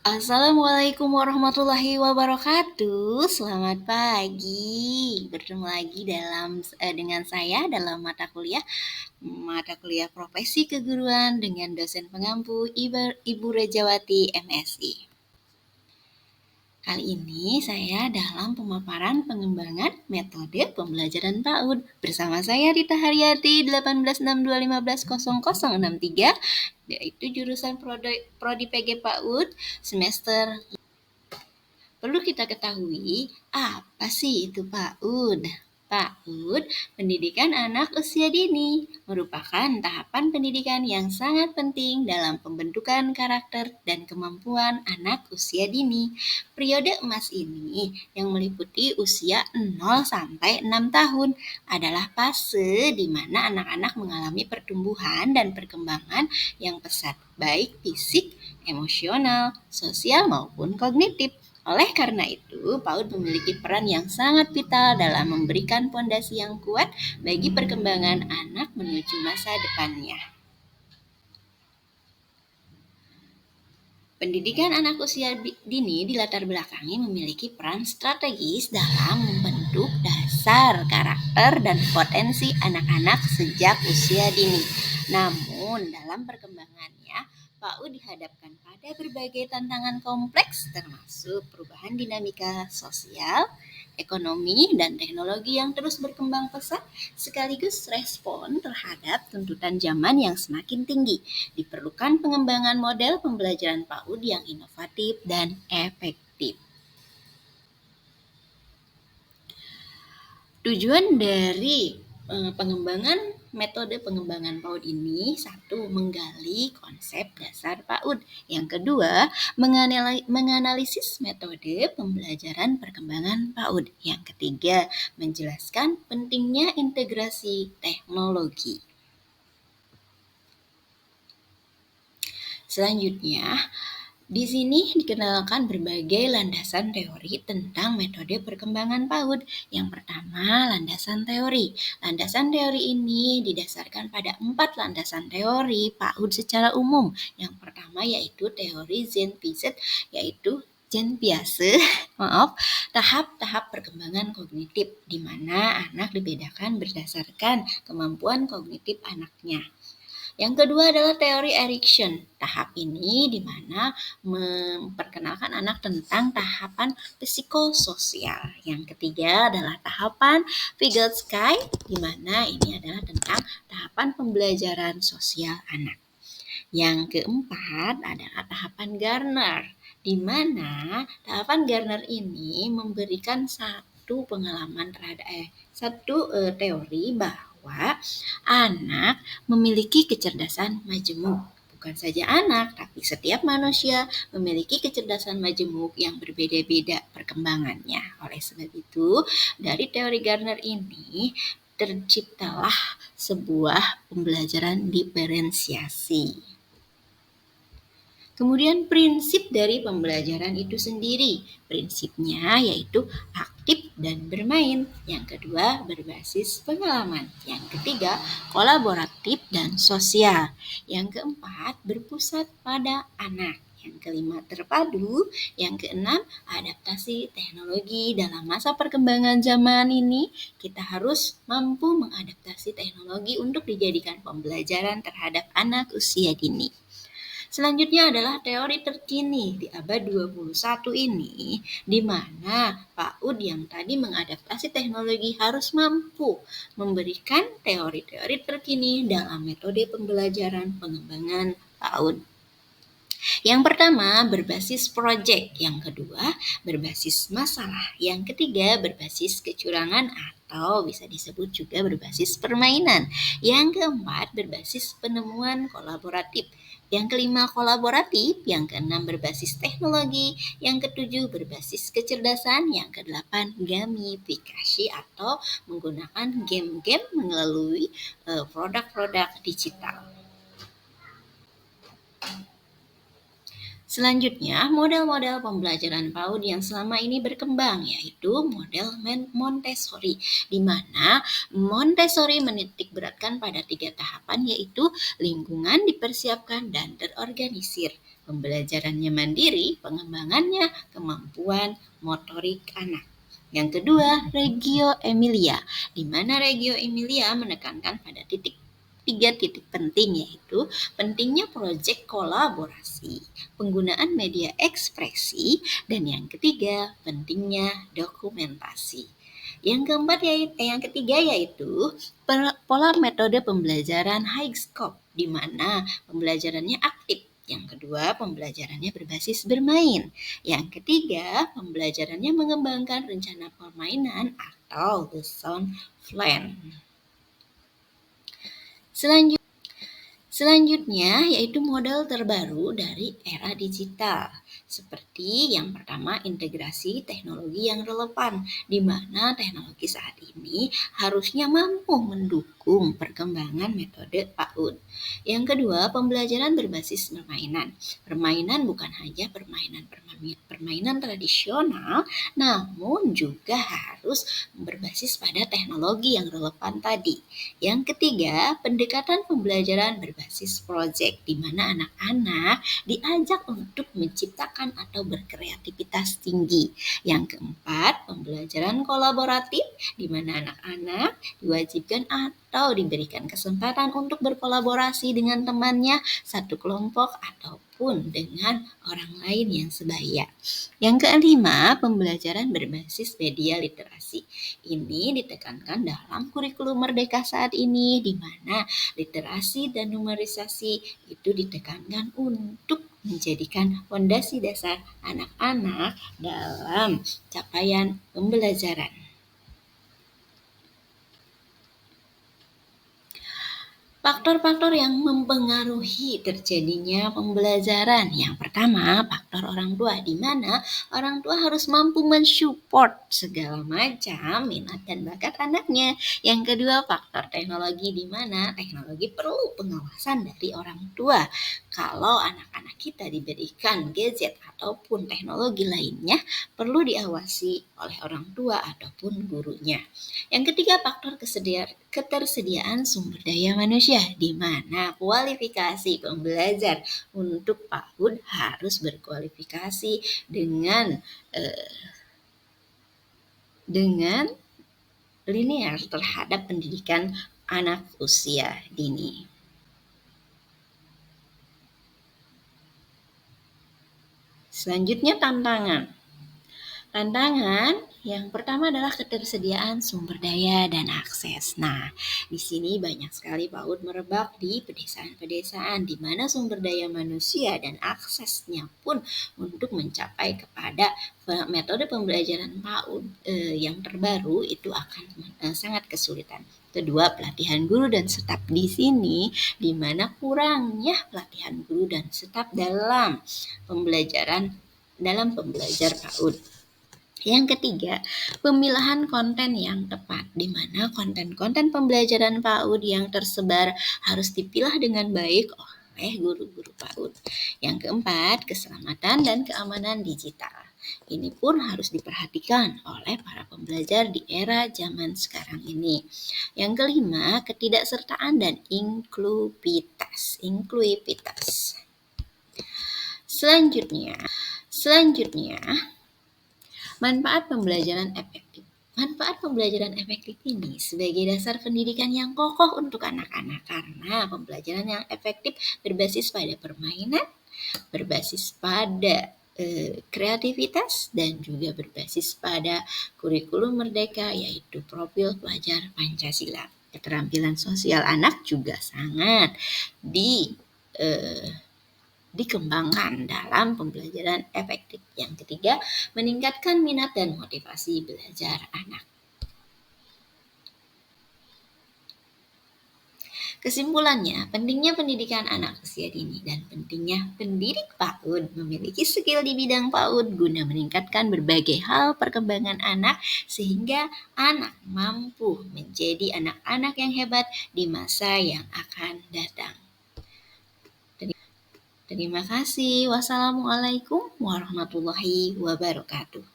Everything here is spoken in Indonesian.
Assalamualaikum warahmatullahi wabarakatuh. Selamat pagi. Bertemu lagi dengan saya dalam mata kuliah profesi keguruan dengan dosen pengampu Ibu Rejawati MSI. Kali ini saya dalam pemaparan pengembangan metode pembelajaran PAUD bersama saya Rita Haryati 1862150063, yaitu jurusan Prodi PG PAUD semester. Perlu kita ketahui, apa sih itu PAUD? PAUD, pendidikan anak usia dini, merupakan tahapan pendidikan yang sangat penting dalam pembentukan karakter dan kemampuan anak usia dini. Periode emas ini, yang meliputi usia 0 sampai 6 tahun, adalah fase di mana anak-anak mengalami pertumbuhan dan perkembangan yang pesat, baik fisik, emosional, sosial, maupun kognitif. Oleh karena itu, PAUD memiliki peran yang sangat vital dalam memberikan fondasi yang kuat bagi perkembangan anak menuju masa depannya. Pendidikan anak usia dini di latar belakangi memiliki peran strategis dalam membentuk dasar karakter dan potensi anak-anak sejak usia dini. Namun, dalam perkembangannya, PAUD dihadapkan pada berbagai tantangan kompleks termasuk perubahan dinamika sosial, ekonomi, dan teknologi yang terus berkembang pesat, sekaligus respon terhadap tuntutan zaman yang semakin tinggi. Diperlukan pengembangan model pembelajaran PAUD yang inovatif dan efektif. Tujuan dari metode pengembangan PAUD ini, satu, menggali konsep dasar PAUD. Yang kedua, menganalisis metode pembelajaran perkembangan PAUD. Yang ketiga, menjelaskan pentingnya integrasi teknologi. Selanjutnya, di sini dikenalkan berbagai landasan teori tentang metode perkembangan PAUD. Yang pertama, landasan teori. Landasan teori ini didasarkan pada 4 landasan teori PAUD secara umum. Yang pertama yaitu teori Zen-Piaget, yaitu tahap-tahap perkembangan kognitif, di mana anak dibedakan berdasarkan kemampuan kognitif anaknya. Yang kedua adalah teori Erikson. Tahap ini di mana memperkenalkan anak tentang tahapan psikososial. Yang ketiga adalah tahapan Vygotsky, di mana ini adalah tentang tahapan pembelajaran sosial anak. Yang keempat adalah tahapan Gardner, di mana tahapan Gardner ini memberikan satu teori bahwa anak memiliki kecerdasan majemuk. Bukan saja anak, tapi setiap manusia memiliki kecerdasan majemuk yang berbeda-beda perkembangannya. Oleh sebab itu, dari teori Gardner ini terciptalah sebuah pembelajaran diferensiasi. Kemudian prinsip dari pembelajaran itu sendiri. Prinsipnya yaitu aktif dan bermain. Yang kedua, berbasis pengalaman. Yang ketiga, kolaboratif dan sosial. Yang keempat, berpusat pada anak. Yang kelima, terpadu. Yang keenam, adaptasi teknologi. Dalam masa perkembangan zaman ini, kita harus mampu mengadaptasi teknologi untuk dijadikan pembelajaran terhadap anak usia dini. Selanjutnya adalah teori terkini di abad 21 ini, di mana PAUD yang tadi mengadaptasi teknologi harus mampu memberikan teori-teori terkini dalam metode pembelajaran pengembangan PAUD. Yang pertama, berbasis proyek. Yang kedua, berbasis masalah. Yang ketiga, berbasis kecurangan atau bisa disebut juga berbasis permainan. Yang keempat, berbasis penemuan kolaboratif. Yang kelima, kolaboratif. Yang keenam, berbasis teknologi. Yang ketujuh, berbasis kecerdasan. Yang kedelapan, gamifikasi atau menggunakan game-game melalui produk-produk digital. Selanjutnya, model-model pembelajaran PAUD yang selama ini berkembang, yaitu model Montessori, di mana Montessori menitik beratkan pada 3 tahapan, yaitu lingkungan dipersiapkan dan terorganisir. pembelajarannya mandiri, pengembangannya kemampuan motorik anak. Yang kedua, Reggio Emilia, di mana Reggio Emilia menekankan pada tiga titik penting, yaitu pentingnya proyek kolaborasi, penggunaan media ekspresi, dan yang ketiga, pentingnya dokumentasi. Yang ketiga yaitu pola metode pembelajaran high scope, di mana pembelajarannya aktif. Yang kedua, pembelajarannya berbasis bermain. Yang ketiga, pembelajarannya mengembangkan rencana permainan atau lesson plan. Selanjutnya yaitu model terbaru dari era digital. Seperti yang pertama, integrasi teknologi yang relevan, di mana teknologi saat ini harusnya mampu mendukung perkembangan metode PAUD. Yang kedua, pembelajaran berbasis permainan. Permainan bukan hanya permainan tradisional, namun juga harus berbasis pada teknologi yang relevan tadi. Yang ketiga, pendekatan pembelajaran berbasis proyek, di mana anak-anak diajak untuk menciptakan atau berkreativitas tinggi. Yang keempat, pembelajaran kolaboratif, di mana anak-anak diwajibkan atau diberikan kesempatan untuk berkolaborasi dengan temannya, satu kelompok, ataupun dengan orang lain yang sebaya. Yang kelima, pembelajaran berbasis media literasi. Ini ditekankan dalam kurikulum Merdeka saat ini, di mana literasi dan numerisasi itu ditekankan untuk menjadikan fondasi dasar anak-anak dalam capaian pembelajaran. Faktor-faktor yang mempengaruhi terjadinya pembelajaran. Yang pertama, faktor orang tua, di mana orang tua harus mampu mensupport segala macam minat dan bakat anaknya. Yang kedua, faktor teknologi, di mana teknologi perlu pengawasan dari orang tua. Kalau anak-anak kita diberikan gadget ataupun teknologi lainnya, perlu diawasi oleh orang tua ataupun gurunya. Yang ketiga, faktor ketersediaan sumber daya manusia, di mana kualifikasi pembelajar untuk PAUD harus berkualifikasi dengan linear terhadap pendidikan anak usia dini. Selanjutnya, tantangan. Tantangan yang pertama adalah ketersediaan sumber daya dan akses. Nah, di sini banyak sekali PAUD merebak di pedesaan-pedesaan, di mana sumber daya manusia dan aksesnya pun untuk mencapai kepada metode pembelajaran PAUD yang terbaru itu akan sangat kesulitan. Kedua, pelatihan guru dan staf. Di sini di mana kurangnya pelatihan guru dan staf dalam pembelajar PAUD. Yang ketiga, pemilahan konten yang tepat, di mana konten-konten pembelajaran PAUD yang tersebar harus dipilah dengan baik oleh guru-guru PAUD. Yang keempat, keselamatan dan keamanan digital. Ini pun harus diperhatikan oleh para pembelajar di era zaman sekarang ini. Yang kelima, ketidaksertaan dan inklusivitas. Selanjutnya, manfaat pembelajaran efektif. Manfaat pembelajaran efektif ini sebagai dasar pendidikan yang kokoh untuk anak-anak, karena pembelajaran yang efektif berbasis pada permainan, berbasis pada kreativitas, dan juga berbasis pada kurikulum Merdeka, yaitu profil pelajar Pancasila. Keterampilan sosial anak juga sangat dikembangkan dalam pembelajaran efektif. Yang ketiga, meningkatkan minat dan motivasi belajar anak. Kesimpulannya, pentingnya pendidikan anak usia dini dan pentingnya pendidik PAUD memiliki skill di bidang PAUD guna meningkatkan berbagai hal perkembangan anak, sehingga anak mampu menjadi anak-anak yang hebat di masa yang akan datang. Terima kasih. Wassalamualaikum warahmatullahi wabarakatuh.